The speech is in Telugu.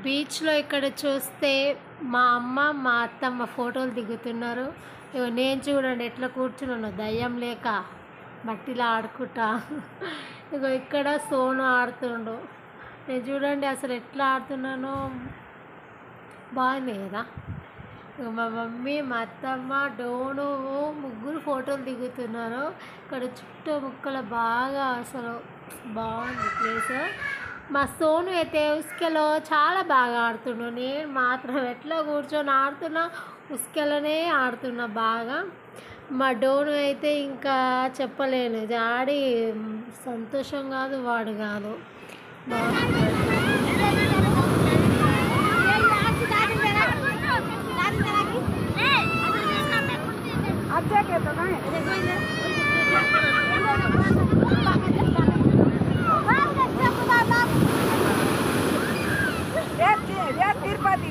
బీచ్లో ఇక్కడ చూస్తే మా అమ్మ మా అత్తమ్మ ఫోటోలు దిగుతున్నారు. ఇగో నేను చూడండి ఎట్లా కూర్చున్నాను దయ్యం లేక మట్టిలో ఆడుకుంటా. ఇగో ఇక్కడ సోను ఆడుతుండు. నేను చూడండి అసలు ఎట్లా ఆడుతున్నానో, బాగుంది కదా. ఇక మా మమ్మీ మా అత్తమ్మ డోను ముగ్గురు ఫోటోలు దిగుతున్నారు. ఇక్కడ చుట్టూ ముక్కలు బాగా అసలు బాగుంది ప్లేస్. మా సోను అయితే ఉసుకలో చాలా బాగా ఆడుతున్నాడు. నేను మాత్రం ఎట్లా కూర్చొని ఆడుతున్నా, ఉసుకలోనే ఆడుతున్నా బాగా. మా డోను అయితే ఇంకా చెప్పలేను, ఆడి సంతోషం కాదు వాడు కాదు. तिरुपति